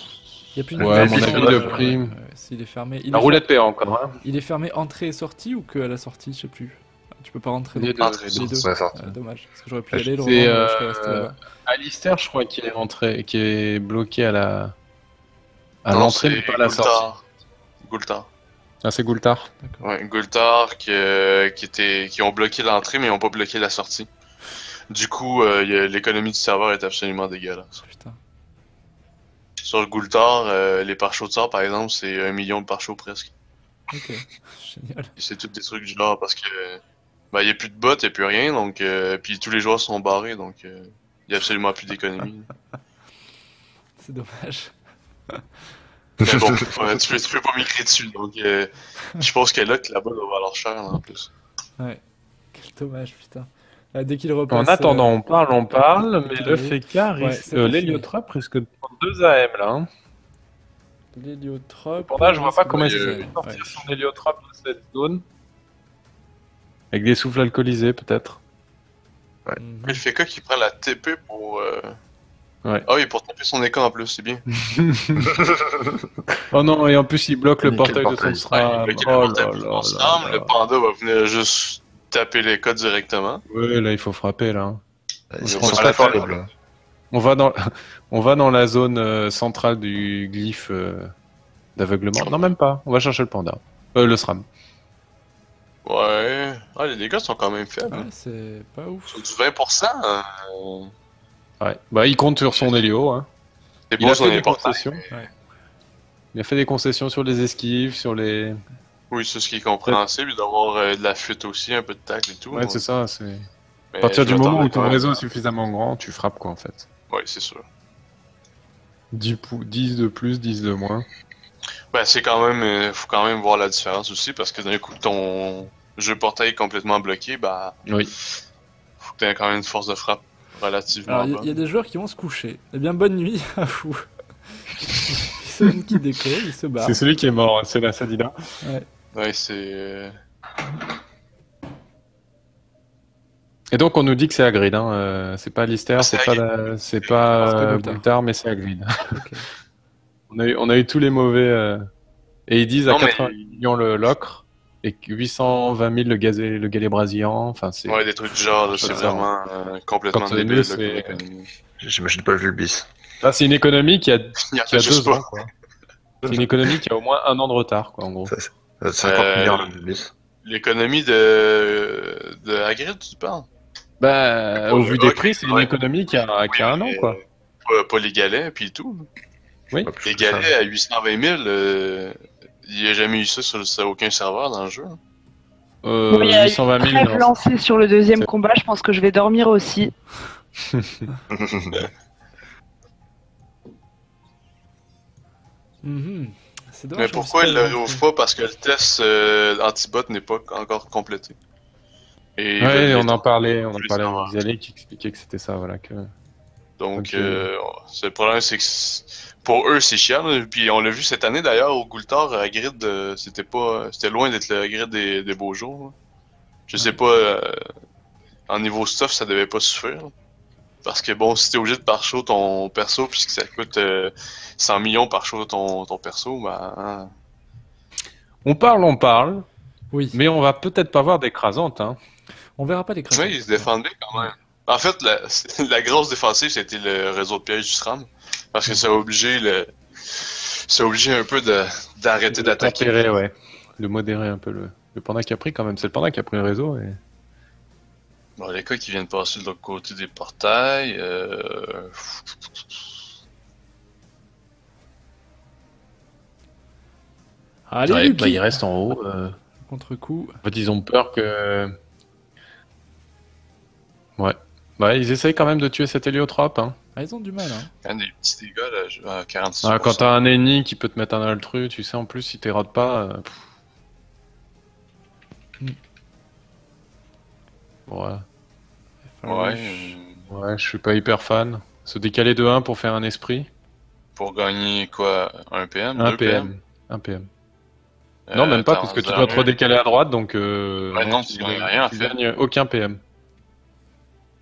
Speaker 4: Il y a plus de
Speaker 3: Ouais, à
Speaker 2: mon
Speaker 4: migration,
Speaker 2: avis, le
Speaker 3: prix.
Speaker 4: S'il est fermé.
Speaker 3: La roulette paie encore. Hein.
Speaker 4: Il est fermé entrée et sortie ou que à la sortie, je sais plus. Tu peux pas rentrer
Speaker 3: Les
Speaker 4: dans
Speaker 3: deux,
Speaker 1: Ah,
Speaker 3: les
Speaker 4: les
Speaker 3: deux.
Speaker 4: deux.
Speaker 2: Ouais, sorti.
Speaker 4: Dommage, parce que j'aurais pu y aller, le
Speaker 3: C'est,
Speaker 4: revendre, je serais resté là-bas.
Speaker 3: Alistair, je crois, qui est rentré, qui est bloqué à
Speaker 1: Non,
Speaker 3: l'entrée,
Speaker 1: c'est
Speaker 3: mais pas à la sortie.
Speaker 1: Gultar. Gultar.
Speaker 3: Ah, c'est Gultar.
Speaker 4: D'accord.
Speaker 1: Ouais, Gultar qui ont bloqué l'entrée, mais ils n'ont pas bloqué la sortie. Du coup, l'économie du serveur est absolument dégueulasse.
Speaker 4: Putain.
Speaker 1: Sur le Gultar, les pare-chocs de sort, par exemple, c'est 1 million de pare-chocs presque.
Speaker 4: Ok. Génial.
Speaker 1: Et c'est tout des trucs du genre parce que il y a plus de bots, il n'y a plus rien, donc puis tous les joueurs sont barrés, donc il y a absolument plus d'économie.
Speaker 4: C'est dommage.
Speaker 1: Mais bon, tu peux pas m'écrire dessus, donc je pense que là, que là-bas doit valoir cher là, en plus.
Speaker 4: Ouais. Quel dommage, putain. Dès qu'il repasse.
Speaker 3: En attendant, on parle, mais le
Speaker 4: carré.
Speaker 3: FK
Speaker 4: Ouais,
Speaker 3: risque.
Speaker 4: c'est pas
Speaker 3: L'héliotrope risque de prendre 2 AM là. Hein.
Speaker 4: L'héliotrope.
Speaker 3: Pour là, je vois pas comment il
Speaker 1: Ouais,
Speaker 3: peut sortir son héliotrope de cette zone. Avec des souffles alcoolisés, peut-être.
Speaker 4: Mhm.
Speaker 1: Il fait quoi qui prend la TP pour.
Speaker 3: Ouais.
Speaker 1: Ah oui, pour taper son écran en plus, c'est bien.
Speaker 3: Oh non, et en plus, il bloque le
Speaker 2: Nickel
Speaker 3: portail de son
Speaker 2: portail.
Speaker 3: SRAM.
Speaker 1: Ouais,
Speaker 3: Oh
Speaker 1: le
Speaker 3: là
Speaker 1: taper
Speaker 3: là
Speaker 1: ensemble,
Speaker 3: là
Speaker 1: le
Speaker 3: là.
Speaker 1: panda va venir juste taper les codes directement.
Speaker 3: Ouais, là, il faut frapper, là.
Speaker 2: Ils
Speaker 1: Je
Speaker 2: sont
Speaker 1: pense
Speaker 2: très
Speaker 1: pas
Speaker 2: forts,
Speaker 1: faire.
Speaker 2: les bleus.
Speaker 3: On va dans la zone centrale du glyphe d'aveuglement. Non, même pas. On va chercher le panda. Le SRAM.
Speaker 1: Ouais. Ah, les dégâts sont quand même faibles.
Speaker 4: Ouais, c'est pas ouf.
Speaker 1: Sur du 20%,
Speaker 3: Ouais. Bah, il compte sur son hélio. Hein.
Speaker 1: c'est
Speaker 3: Il
Speaker 1: bon
Speaker 3: a
Speaker 1: sur
Speaker 3: fait
Speaker 1: les
Speaker 3: des
Speaker 1: portails.
Speaker 3: concessions.
Speaker 4: Ouais.
Speaker 3: Il a fait des concessions sur les esquives, sur les...
Speaker 1: Oui, c'est ce qui est compréhensible, et d'avoir de la fuite aussi, un peu de tacle et tout.
Speaker 3: Ouais, c'est ça. C'est...
Speaker 1: Mais
Speaker 3: À partir
Speaker 1: je
Speaker 3: du moment
Speaker 1: m'attendais
Speaker 3: où
Speaker 1: quand
Speaker 3: ton
Speaker 1: même.
Speaker 3: réseau est suffisamment grand, tu frappes, quoi, en fait.
Speaker 1: Ouais, c'est sûr.
Speaker 3: 10 de plus, 10 de moins.
Speaker 1: Ben, c'est quand même. Faut quand même voir la différence aussi, parce que d'un coup, ton jeu portail est complètement bloqué, bah.
Speaker 3: Oui.
Speaker 1: Faut que t'aies quand même une force de frappe relativement
Speaker 4: Alors, il y a
Speaker 1: bonne.
Speaker 4: des joueurs qui vont se coucher. Eh bien, bonne nuit à vous. Celui qui décolle, il se barre.
Speaker 3: C'est celui qui est mort, c'est la Sadida.
Speaker 1: Ouais, c'est.
Speaker 3: Et donc on nous dit que c'est Hagrid, hein. C'est pas Lister,
Speaker 1: Ah,
Speaker 3: c'est
Speaker 1: c'est
Speaker 3: pas,
Speaker 1: Hagrid.
Speaker 3: c'est pas
Speaker 4: C'est pas
Speaker 3: Gultar, mais c'est Hagrid.
Speaker 4: Ok.
Speaker 3: On a eu tous les mauvais. Et ils disent à
Speaker 1: Non, mais
Speaker 3: 80 millions le Locre et 820 000 le Galébrasian. Enfin, c'est.
Speaker 1: ouais, des trucs du genre, là,
Speaker 3: Je
Speaker 1: c'est
Speaker 3: sais, hein.
Speaker 1: vraiment complètement
Speaker 3: Quand,
Speaker 1: débile
Speaker 3: nous,
Speaker 1: là, comme
Speaker 3: c'est.
Speaker 1: économie.
Speaker 2: J'imagine pas vu le bis.
Speaker 3: Là, c'est une économie qui a
Speaker 1: Il y en a
Speaker 3: 2
Speaker 1: juste
Speaker 3: ans,
Speaker 1: pas.
Speaker 3: quoi. C'est une économie qui a au moins 1 an de retard, quoi, en gros.
Speaker 2: Ça, c'est 50 milliards le bis.
Speaker 1: L'économie de Hagrid, tu parles?
Speaker 3: Bah,
Speaker 1: Pour
Speaker 3: au
Speaker 1: le
Speaker 3: vu des
Speaker 1: Locre,
Speaker 3: prix, c'est une
Speaker 1: ouais.
Speaker 3: économie qui a 1 an,
Speaker 1: mais
Speaker 3: quoi.
Speaker 1: Pas les galets, puis tout.
Speaker 3: Oui.
Speaker 2: Pas plus
Speaker 1: Les
Speaker 2: que ça.
Speaker 1: galets à 820 000, il n'y a jamais eu ça sur aucun serveur dans le jeu.
Speaker 5: Bon, il y a
Speaker 3: 820
Speaker 5: une
Speaker 3: 000.
Speaker 5: trêve
Speaker 3: non.
Speaker 5: lancée sur le deuxième
Speaker 3: C'est-
Speaker 5: combat, je pense que je vais dormir aussi.
Speaker 4: Mhm. C'est dommage.
Speaker 1: Mais pourquoi il ne le rouvre pas? Parce que le test anti-bot n'est pas encore complété. Et ils
Speaker 3: Ouais,
Speaker 1: veulent
Speaker 3: on en parlait
Speaker 1: tous les
Speaker 3: avec
Speaker 1: serveurs.
Speaker 3: Xali qui expliquait que c'était ça, voilà.
Speaker 1: Donc,
Speaker 3: Ok.
Speaker 1: le problème, c'est que pour eux, c'est chiant. Là. Puis on l'a vu cette année d'ailleurs au Gultar, Hagrid, c'était loin d'être le Hagrid des beaux jours. Là. Je sais pas, en niveau stuff, ça devait pas suffire. Là. Parce que bon, si t'es obligé de par show ton perso, puisque ça coûte 100 millions par show ton perso, ben. Hein.
Speaker 3: On parle,
Speaker 4: Oui.
Speaker 3: mais on va peut-être pas voir d'écrasante, hein.
Speaker 4: On verra pas les crashs.
Speaker 1: Ouais, ils se défendent bien quand même. En fait, la grosse défensive, c'était le réseau de pièges du SRAM. Parce que ça a obligé un peu d'arrêter d'attaquer.
Speaker 3: Tempérer, ouais. De modérer un peu le panda qui a pris quand même. C'est le panda qui a pris le réseau. Et...
Speaker 1: Bon, les cas qui viennent passer de l'autre côté des portails.
Speaker 4: Allez,
Speaker 3: Ouais,
Speaker 4: Lucky.
Speaker 3: bah, il reste en haut.
Speaker 4: Contre-coup.
Speaker 3: En fait, ils ont peur que. Ouais. Ouais, ils essayent quand même de tuer cet héliotrope, hein.
Speaker 4: Ah, ils ont du mal, hein.
Speaker 1: Quand même des petits dégâts là, à 46%.
Speaker 3: Ah, quand t'as un ennemi qui peut te mettre un altru, tu sais, en plus, si t'es rate pas. Ouais.
Speaker 1: Ouais,
Speaker 3: Ouais, je suis pas hyper fan. Se décaler de 1 pour faire un esprit.
Speaker 1: pour gagner quoi? 1 PM?
Speaker 3: 1
Speaker 1: 2 PM?
Speaker 3: PM. 1 PM. Non, même pas, parce que tu dois te redécaler à droite, donc
Speaker 1: Ouais, non, tu gagnes rien, en
Speaker 3: tu
Speaker 1: fait.
Speaker 3: gagnes aucun PM.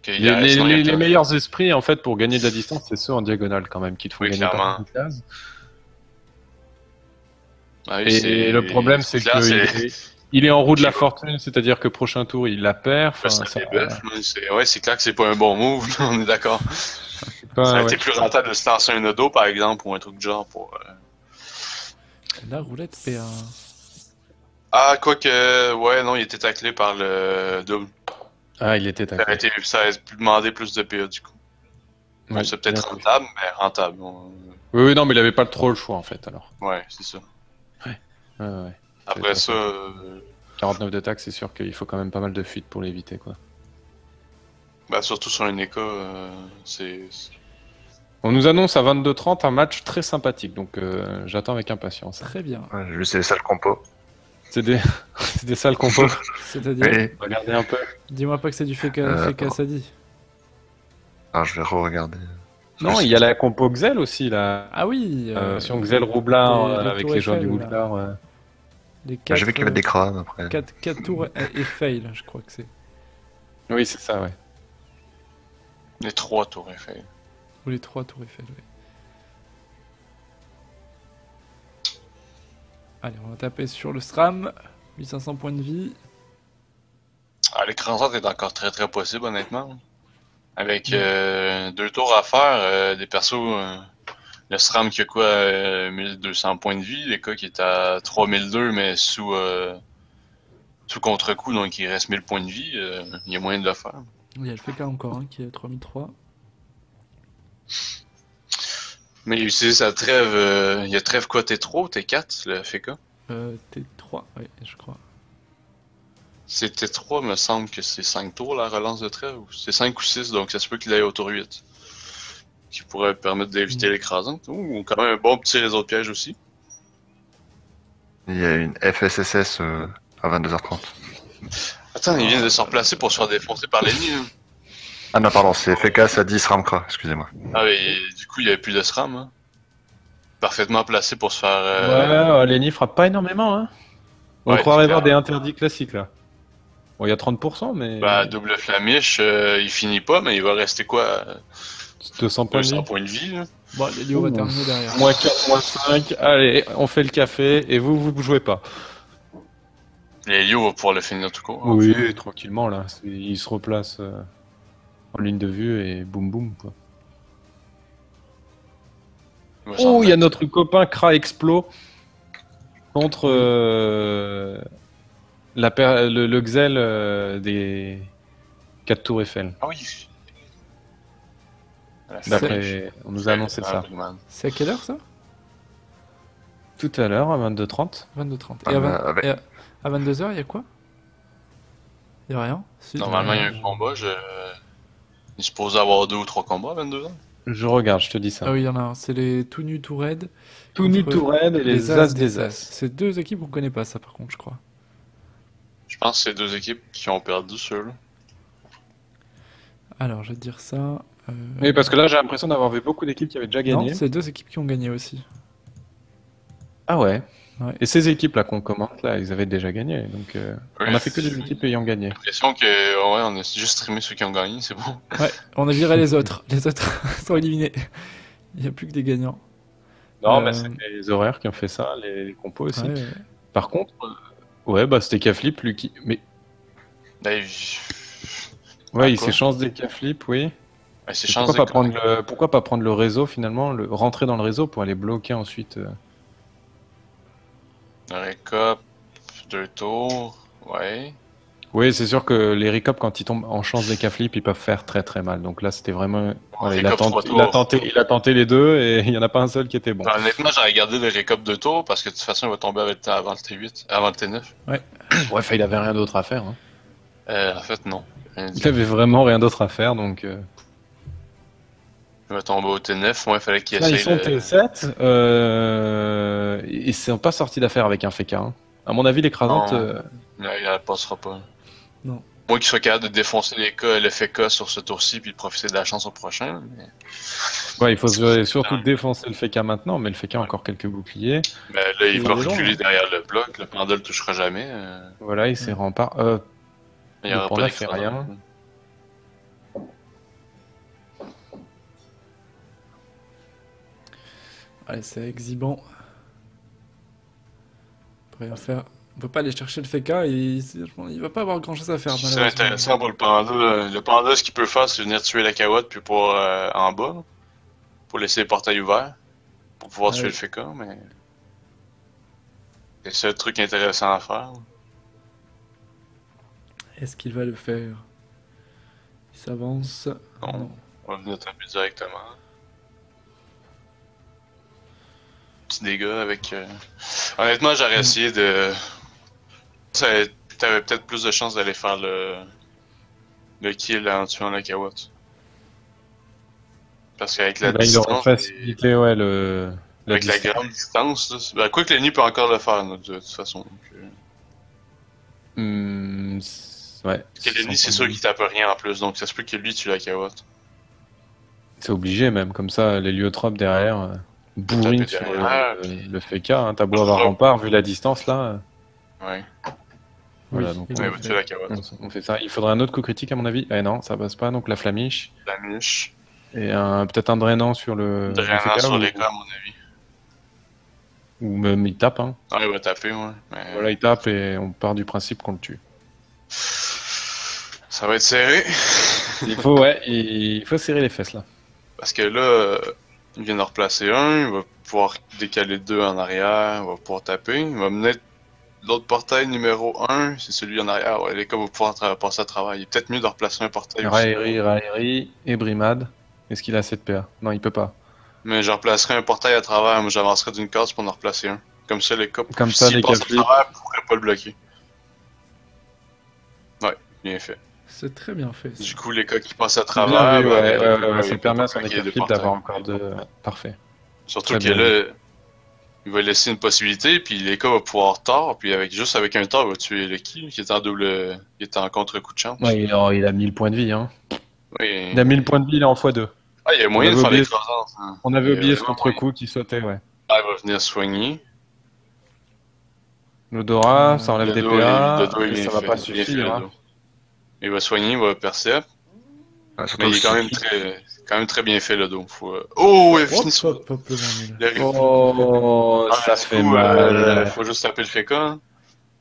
Speaker 1: Okay,
Speaker 3: Les meilleurs esprits, en fait, pour gagner de la distance, c'est ceux en diagonale, quand même, qui te font
Speaker 1: Oui,
Speaker 3: gagner
Speaker 1: clairement.
Speaker 3: par une case.
Speaker 1: Ah oui,
Speaker 3: Et le problème, c'est
Speaker 1: clair,
Speaker 3: qu'il est en roue de la fortune, c'est-à-dire que prochain tour, il la perd. Enfin,
Speaker 1: ça
Speaker 3: ça-
Speaker 1: débuff, mais c'est clair que c'est pas un bon move, là, on est d'accord.
Speaker 3: c'est pas-
Speaker 1: Ça a
Speaker 3: ouais.
Speaker 1: été plus rentable de se lancer un odo, par exemple, ou un truc du genre pour...
Speaker 4: La roulette fait un.
Speaker 1: Ah, quoique... Ouais, non, il était taclé par le double.
Speaker 3: Ah, il était
Speaker 1: Ça a demandé plus de PA, du coup. Bon,
Speaker 3: Ouais,
Speaker 1: c'est peut-être
Speaker 3: bien.
Speaker 1: rentable, mais rentable.
Speaker 3: Oui, non, mais il avait pas trop le choix, en fait, alors.
Speaker 1: Ouais, c'est ça.
Speaker 3: Ouais.
Speaker 1: Après
Speaker 3: C'est
Speaker 1: ça...
Speaker 3: 49 de taxe, c'est sûr qu'il faut quand même pas mal de fuites pour l'éviter, quoi.
Speaker 1: Bah, surtout sur un NECA, c'est...
Speaker 3: On nous annonce à 22h30 un match très sympathique, donc j'attends avec impatience.
Speaker 4: Très bien.
Speaker 2: Ouais, j'ai vu c'est les salles compo.
Speaker 3: C'est des, c'est des sales compos.
Speaker 4: C'est-à-dire,
Speaker 2: Oui.
Speaker 3: Regardez un peu.
Speaker 4: dis-moi pas que c'est du
Speaker 2: bon.
Speaker 4: Feka Sadi.
Speaker 2: Alors je vais re-regarder.
Speaker 3: Non, il y a la compo Xel aussi, là.
Speaker 4: Ah oui.
Speaker 3: Sur Xel Roublard,
Speaker 4: les
Speaker 3: avec
Speaker 4: tours
Speaker 3: les gens
Speaker 4: Eiffel,
Speaker 3: du
Speaker 4: là.
Speaker 3: Gouldard.
Speaker 4: Les
Speaker 2: J'ai vu qu'il y avait des crânes après.
Speaker 4: 4 tours et fail, je crois que c'est.
Speaker 3: Oui, c'est ça, ouais.
Speaker 1: Les 3 tours Eiffel.
Speaker 4: Ou les 3 tours Eiffel, oui. Allez, on va taper sur le SRAM. 1500 points de vie.
Speaker 1: Ah, l'écran centre est encore très très possible, honnêtement. Avec 2 tours à faire, des persos... le SRAM qui a quoi, 1200 points de vie, les cas qui est à 3002 mais sous contre-coup, donc il reste 1000 points de vie, il y a moyen de le faire.
Speaker 4: Il y a le Feka encore, hein, qui est à 3003.
Speaker 1: Mais il utilise sa trêve, il y a trêve quoi, T3 ou T4, le FK?
Speaker 4: T3, oui, je crois.
Speaker 1: C'est T3, me semble que c'est 5 tours la relance de trêve, ou c'est 5 ou 6, donc ça se peut qu'il aille au tour 8. Qui pourrait permettre d'éviter l'écrasante. Ou quand même un bon petit réseau de pièges aussi.
Speaker 2: Il y a une FSSS à 22h30.
Speaker 1: Attends, il vient de se replacer pour se faire défoncer par l'ennemi. Hein.
Speaker 2: Ah non, pardon, c'est FK Sadi Sramkra, excusez-moi.
Speaker 1: Ah mais du coup il n'y avait plus de SRAM. Hein. Parfaitement placé pour se faire...
Speaker 3: Ouais, Lenny frappe pas énormément, hein. On
Speaker 1: Ouais,
Speaker 3: croirait
Speaker 1: c'est
Speaker 3: voir
Speaker 1: clair.
Speaker 3: des interdits classiques, là. Bon, il y a 30%, mais
Speaker 1: Bah, double flamiche, il finit pas, mais il va rester quoi?
Speaker 3: 200 points de
Speaker 1: 200
Speaker 3: vie.
Speaker 1: points de vie, là.
Speaker 4: Bon, Lélio va
Speaker 3: Ouh.
Speaker 4: terminer derrière.
Speaker 3: Moins 4, moins 5. Allez, on fait le café et vous jouez pas.
Speaker 1: Lélio va pouvoir le finir tout court.
Speaker 3: Oui, tranquillement là. Il se replace en ligne de vue et boum boum quoi.
Speaker 1: Il va s'en
Speaker 3: Oh, il y a
Speaker 1: mettre.
Speaker 3: notre copain Kra Explo contre le Xel des 4 tours Eiffel.
Speaker 1: Ah oui. Voilà,
Speaker 3: D'après, on nous a annoncé ça.
Speaker 1: Brigman.
Speaker 4: C'est à quelle heure ça?
Speaker 3: Tout à l'heure à 22h30.
Speaker 4: 22h30.
Speaker 2: Ah,
Speaker 4: Et
Speaker 2: bah, avec-
Speaker 4: à 22h, il y a quoi? Il y a rien? Si,
Speaker 1: Normalement, il y a un combat. Il est supposé avoir 2 ou 3 combats à 22 ans.
Speaker 3: Je regarde, je te dis ça.
Speaker 4: Ah oui, il y en a un. C'est les tout nus, tout raides.
Speaker 3: Tout nu,
Speaker 4: contre
Speaker 3: tout raide et les As des As.
Speaker 4: C'est deux équipes qu'on connaît pas, ça, par contre, je crois.
Speaker 1: Je pense que c'est 2 équipes qui ont perdu ceux-là.
Speaker 4: Alors, je vais te dire ça.
Speaker 3: Oui, parce que là, j'ai l'impression d'avoir vu beaucoup d'équipes qui avaient déjà
Speaker 4: Non,
Speaker 3: gagné.
Speaker 4: c'est deux équipes qui ont gagné aussi.
Speaker 3: Ah ouais.
Speaker 4: Ouais.
Speaker 3: Et ces équipes-là qu'on commente, là, ils avaient déjà gagné. Donc, on a fait que des équipes ayant gagné.
Speaker 1: J'ai l'impression que, ouais, on a juste streamé ceux qui ont gagné, c'est bon.
Speaker 4: Ouais, on a viré les autres. Les autres sont éliminés. Il n'y a plus que des gagnants.
Speaker 3: Non, mais c'est les horaires qui ont fait ça, les compos aussi.
Speaker 4: Ouais, ouais.
Speaker 3: Par contre, ouais, bah c'était K-Flip, lui qui. Mais
Speaker 1: Là,
Speaker 3: ouais, il
Speaker 1: quoi
Speaker 3: s'échange des K-Flip, oui.
Speaker 1: c'est
Speaker 3: Pourquoi
Speaker 1: chance
Speaker 3: pas, pourquoi pas prendre le réseau finalement, rentrer dans le réseau pour aller bloquer ensuite
Speaker 1: Le récap, 2 tours, ouais.
Speaker 3: Oui, c'est sûr que les recap quand ils tombent en chance des K-Flip, ils peuvent faire très très mal. Donc là, c'était vraiment. Voilà, il a
Speaker 1: Récap
Speaker 3: tenté,
Speaker 1: 3 tours.
Speaker 3: il a tenté les deux et il n'y en a pas un seul qui était bon.
Speaker 1: Ben, honnêtement, j'ai regardé le récap 2 tours parce que de toute façon, il va tomber avant le T8, avant le T9.
Speaker 3: Ouais, enfin, il avait rien d'autre à faire. Hein.
Speaker 1: En fait, non.
Speaker 3: Il avait vraiment rien d'autre à faire, donc.
Speaker 1: Il va tomber au T9, moi, il fallait qu'il
Speaker 3: Là, ils
Speaker 1: essaye
Speaker 3: sont T7. Ils sont pas sortis d'affaire avec un FK. Hein. À mon avis, l'écrasante.
Speaker 1: Non. Là, il ne passera pas.
Speaker 4: Non.
Speaker 1: Moi qui soit capable de défoncer le FK sur ce tour-ci puis de profiter de la chance au prochain. Mais...
Speaker 3: Ouais, il faut surtout défoncer le FK maintenant, mais le FK a encore quelques boucliers.
Speaker 1: Ben, là, il
Speaker 3: Il
Speaker 1: va
Speaker 3: est long,
Speaker 1: reculer
Speaker 3: hein.
Speaker 1: derrière le bloc, le panda le touchera jamais.
Speaker 3: Voilà, il s'est rempart.
Speaker 1: Il y
Speaker 3: Le
Speaker 1: aura
Speaker 3: panda
Speaker 1: pas
Speaker 3: fait
Speaker 1: d'écran.
Speaker 3: rien.
Speaker 4: Allez, c'est exhibant. On peut rien faire. On peut pas aller chercher le FK et il va pas avoir grand chose à faire.
Speaker 1: C'est
Speaker 4: malheureusement.
Speaker 1: intéressant pour le panda. Le panda, ce qu'il peut faire, c'est venir tuer la carotte puis pour en bas, là, pour laisser les portails ouverts, pour pouvoir
Speaker 4: Ouais.
Speaker 1: tuer le FK, mais... C'est ça le truc intéressant à faire.
Speaker 4: Est-ce qu'il va le faire? Il s'avance.
Speaker 1: Non. On va venir taper directement. Petit dégât avec... Honnêtement, j'aurais essayé de... T'avais peut-être plus de chances d'aller faire le kill en tuant la Kawatt. Parce qu'avec la
Speaker 3: Là, il aura
Speaker 1: distance...
Speaker 3: facilité, ouais, la
Speaker 1: Avec la
Speaker 3: distance.
Speaker 1: grande distance, là, quoi que l'ennemi peut encore le faire, là, de toute façon. Donc,
Speaker 3: Ouais.
Speaker 1: parce que l'ennemi, c'est sûr qu'il tape rien en plus, donc ça se peut que lui tue la Kawatt.
Speaker 3: C'est obligé même, comme ça, l'héliotropes derrière, bourrine
Speaker 1: taper
Speaker 3: sur
Speaker 1: derrière,
Speaker 3: le FK. Hein. T'as beau avoir rempart, vu la distance là.
Speaker 1: Ouais.
Speaker 3: Voilà,
Speaker 4: Oui,
Speaker 3: donc
Speaker 4: il
Speaker 1: Ouais,
Speaker 4: l'a
Speaker 1: il va
Speaker 4: fait.
Speaker 1: tuer la Kawatt.
Speaker 3: on fait ça. Il faudrait un autre coup critique à mon avis. Eh non, ça passe pas, donc la flamiche.
Speaker 1: La niche.
Speaker 3: Et peut-être un drainant sur le
Speaker 1: Drainant
Speaker 3: FK,
Speaker 1: sur
Speaker 3: ou-
Speaker 1: les cas, à mon avis.
Speaker 3: Ou même il tape. Hein.
Speaker 1: Ah, il va taper, ouais. Mais...
Speaker 3: Voilà, il tape et on part du principe qu'on le tue.
Speaker 1: Ça va être serré.
Speaker 3: Il faut serrer les fesses là.
Speaker 1: Parce que là, il vient de replacer un, il va pouvoir décaler 2 en arrière, il va pouvoir taper. Il va mener l'autre portail numéro 1, c'est celui en arrière. Ouais, les cas vont pouvoir passer à travers. Il est peut-être mieux de replacer un portail aussi.
Speaker 3: Raeri et Brimad. Est-ce qu'il a assez de PA? Non, il peut pas.
Speaker 1: Mais je replacerai un portail à travers, moi j'avancerai d'une case pour en replacer un. Comme ça, les cas,
Speaker 3: Comme ça,
Speaker 1: s'ils
Speaker 3: les
Speaker 1: passent
Speaker 3: cas
Speaker 1: à
Speaker 3: flip.
Speaker 1: travers, ils pourraient pas le bloquer. Ouais, bien fait.
Speaker 4: C'est très bien fait. ça.
Speaker 1: Du coup, les cas qui passent à
Speaker 3: Bien
Speaker 1: travers,
Speaker 3: vu,
Speaker 1: ben,
Speaker 3: ça
Speaker 1: il
Speaker 3: permet à
Speaker 1: peut
Speaker 3: son
Speaker 1: bloquer
Speaker 3: équipe
Speaker 1: les
Speaker 3: flip
Speaker 1: portails.
Speaker 3: d'avoir encore deux. Parfait.
Speaker 1: Surtout
Speaker 3: Très
Speaker 1: que
Speaker 3: bien.
Speaker 1: là, il va laisser une possibilité, puis les cas va pouvoir tort, puis juste avec un tort, il va tuer le kill, qui est en double, il est en contre-coup de chance.
Speaker 3: Ouais, il a 1000 points de vie. Hein.
Speaker 1: Oui.
Speaker 3: Il a 1000 points de vie, il est en x2.
Speaker 1: Ah, il y a moyen de
Speaker 3: avait
Speaker 1: faire
Speaker 3: oublié-
Speaker 1: l'écrasante. Hein.
Speaker 3: On avait
Speaker 1: Il y a
Speaker 3: oublié ce
Speaker 1: vraiment
Speaker 3: contre-coup qui sautait, ouais.
Speaker 1: moyen. Ah, il va venir soigner.
Speaker 3: L'odorat, ça enlève
Speaker 1: Le
Speaker 3: des
Speaker 1: dos,
Speaker 3: PA,
Speaker 1: le dos est
Speaker 3: mais
Speaker 1: bien
Speaker 3: ça va
Speaker 1: fait,
Speaker 3: pas
Speaker 1: bien fait,
Speaker 3: suffire.
Speaker 1: le
Speaker 3: Hein.
Speaker 1: dos. Il va soigner, il va percept.
Speaker 2: Ouais, surtout
Speaker 1: Mais il est
Speaker 2: que
Speaker 1: quand même très bien fait le dos. Oh, ouais,
Speaker 4: Hop,
Speaker 1: fini ça.
Speaker 4: hop, hop, le bon nul.
Speaker 1: Il arrive.
Speaker 3: Oh, ça
Speaker 1: Du
Speaker 3: fait
Speaker 1: coup,
Speaker 3: mal.
Speaker 1: faut juste taper le Feka. Hein.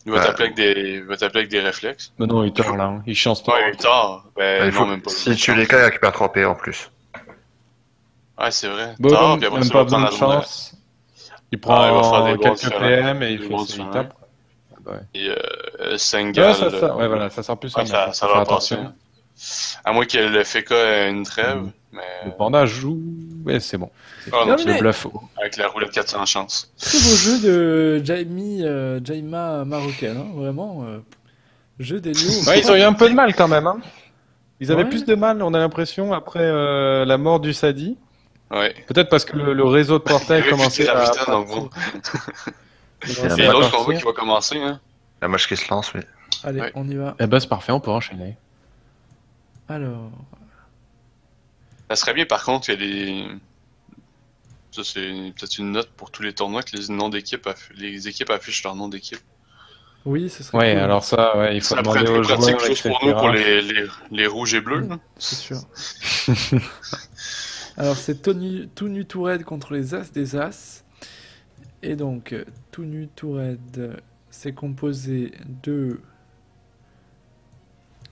Speaker 1: Il va
Speaker 2: Ouais.
Speaker 1: t'appeler avec des réflexes.
Speaker 3: Mais non, il tord là. Hein. Il chance trop.
Speaker 1: Ouais, il est tard. Ben,
Speaker 2: il faut...
Speaker 1: non, même pas.
Speaker 2: Si tu les cas, il récupère 3 P en plus.
Speaker 1: Ouais, c'est vrai.
Speaker 3: Bon,
Speaker 1: Tard, puis après,
Speaker 3: même
Speaker 1: ça
Speaker 3: pas
Speaker 1: va prendre
Speaker 3: besoin
Speaker 1: la
Speaker 3: de
Speaker 1: zone.
Speaker 3: chance. Il
Speaker 1: il va faire des
Speaker 3: prend
Speaker 1: bons
Speaker 3: quelques
Speaker 1: différents.
Speaker 3: PM et
Speaker 1: Des
Speaker 3: il
Speaker 1: bons
Speaker 3: fait il
Speaker 1: différents.
Speaker 3: tape. Ah bah ouais.
Speaker 1: Et Sengal.
Speaker 3: Ouais, voilà, ça sert plus à
Speaker 1: Ouais,
Speaker 3: rien.
Speaker 1: ça
Speaker 3: Faut faire
Speaker 1: va passer.
Speaker 3: attention.
Speaker 1: À moins que le Feka ait une trêve. Mais
Speaker 3: Le panda joue. Ouais, c'est bon.
Speaker 1: Ah, non,
Speaker 4: Non,
Speaker 3: Je
Speaker 4: mais-
Speaker 3: le bluff.
Speaker 1: avec la roulette 400 chance.
Speaker 4: Très beau jeu de Jaima marocaine, hein, vraiment. Jeu d'Elio.
Speaker 3: Ouais, ils ont eu un peu de mal quand même. Hein. Ils avaient
Speaker 4: Ouais.
Speaker 3: plus de mal, on a l'impression, après la mort du Sadi.
Speaker 1: Ouais.
Speaker 3: Peut-être parce que le réseau de portail
Speaker 1: Il y avait
Speaker 3: commençait
Speaker 1: plus de
Speaker 3: à.
Speaker 1: Ravita, donc bon.
Speaker 2: C'est
Speaker 1: C'est
Speaker 2: un
Speaker 1: l'autre
Speaker 2: match.
Speaker 1: combat qui va commencer. Hein.
Speaker 2: La match qui se lance, oui.
Speaker 4: Allez,
Speaker 1: Ouais.
Speaker 4: on y va.
Speaker 3: Eh ben, c'est parfait, on peut enchaîner.
Speaker 4: Alors,
Speaker 1: Ça serait bien par contre que ça c'est peut-être une note pour tous les tournois que les équipes affichent leur nom d'équipe.
Speaker 4: oui, ce serait
Speaker 3: Ouais,
Speaker 4: cool,
Speaker 3: alors ça, ouais, il faut
Speaker 1: Ça pourrait
Speaker 3: demander
Speaker 1: être
Speaker 3: aux
Speaker 1: plus pratique
Speaker 3: joueurs,
Speaker 1: juste
Speaker 3: etc.
Speaker 1: pour nous, pour les rouges et bleus. Là.
Speaker 4: c'est sûr. Alors, c'est tout nu tout raide contre les As des As. Et donc, tout nu tout raide, c'est composé de.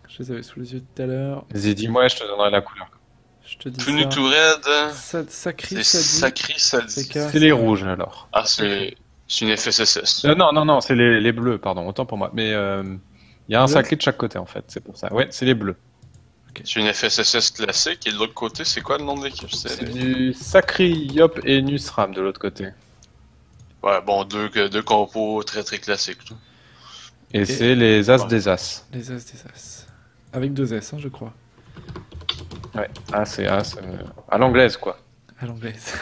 Speaker 4: Je les avais sous les yeux tout à l'heure.
Speaker 3: Vas-y, dis-moi, je te donnerai la couleur.
Speaker 4: Je te dis
Speaker 1: Tout nu
Speaker 4: ça.
Speaker 1: tout raide,
Speaker 4: Sacri,
Speaker 1: c'est Sacri Sadi.
Speaker 4: C'est
Speaker 3: C'est les rouges alors.
Speaker 1: Ah, c'est une FSSS.
Speaker 3: Non, c'est les bleus, pardon, autant pour moi. Mais il y a un
Speaker 4: Bleu.
Speaker 3: sacré de chaque côté en fait, c'est pour ça. Ouais, c'est les bleus.
Speaker 1: C'est une FSSS classique et de l'autre côté, c'est quoi le nom de l'équipe?
Speaker 3: C'est du Sacri, Yop et Nusram de l'autre côté.
Speaker 1: Ouais, bon, deux compos très très classiques. Là.
Speaker 3: Et c'est les As
Speaker 1: Ouais.
Speaker 3: des As.
Speaker 4: Les As des As. Avec 2 S, hein, je crois.
Speaker 3: Ouais, As c'est As. À l'anglaise quoi.
Speaker 4: À l'anglaise.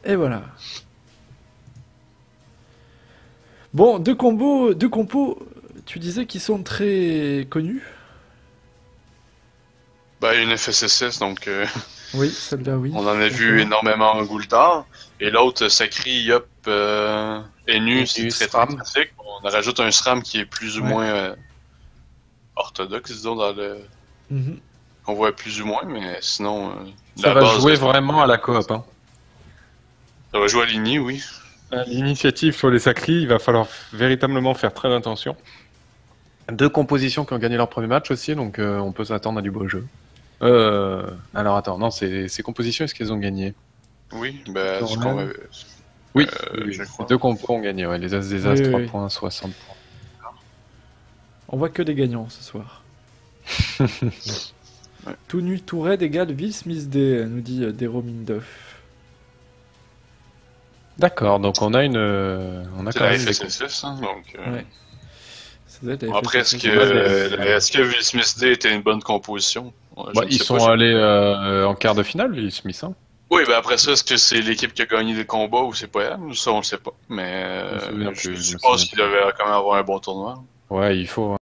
Speaker 4: Et voilà. Bon, deux compos, tu disais qu'ils sont très connus.
Speaker 1: Bah, une FSSS, donc
Speaker 4: Oui, celle-là, oui.
Speaker 1: on en a vu énormément en Goultard. Et l'autre, Sacri, Yop et Nu, c'est très très
Speaker 3: SRAM.
Speaker 1: classique. On rajoute un SRAM qui est plus ou
Speaker 4: Ouais.
Speaker 1: moins orthodoxe, disons, dans le.
Speaker 4: Mhm.
Speaker 1: On voit plus ou moins, mais sinon.
Speaker 3: Ça
Speaker 1: la
Speaker 3: va
Speaker 1: base,
Speaker 3: jouer vraiment à la coop. Hein.
Speaker 1: Ça va jouer à l'INI, oui.
Speaker 3: L'initiative sur les Sacri, il va falloir véritablement faire très attention. Deux compositions qui ont gagné leur premier match aussi, donc on peut s'attendre à du beau jeu. Alors attends, non, ces compositions, est-ce qu'elles ont gagné?
Speaker 1: Oui, bah,
Speaker 3: Sur
Speaker 1: ce
Speaker 3: le-
Speaker 1: qu'on va-
Speaker 3: Oui,
Speaker 1: je crois.
Speaker 3: deux compos ont gagné, ouais. Les As des As,
Speaker 4: Oui,
Speaker 3: 3
Speaker 4: oui.
Speaker 3: points, 60 points.
Speaker 4: On voit que des gagnants ce soir. Tout nu, tout raide égale Will Smith Day, nous dit Dero Mindoff.
Speaker 3: D'accord, donc on a on a
Speaker 1: C'est
Speaker 3: quand
Speaker 1: la
Speaker 3: même des
Speaker 1: FSSS, hein, donc.
Speaker 4: Ouais. Ça doit être la
Speaker 1: Après,
Speaker 4: FSSS.
Speaker 1: est-ce que Will Smith Day était une bonne composition? Ouais, je
Speaker 3: Bah,
Speaker 1: ne
Speaker 3: ils
Speaker 1: sais
Speaker 3: sont
Speaker 1: pas.
Speaker 3: allés en quart de finale, les Smith. Hein.
Speaker 1: Oui, ben après ça, est-ce que c'est l'équipe qui a gagné des combats ou c'est pas elle? Ça, on le sait pas. Mais
Speaker 3: Je me souviens
Speaker 1: je
Speaker 3: plus, je me
Speaker 1: suppose
Speaker 3: souviens
Speaker 1: qu'il devait quand même avoir un bon tournoi.
Speaker 3: Ouais, il faut.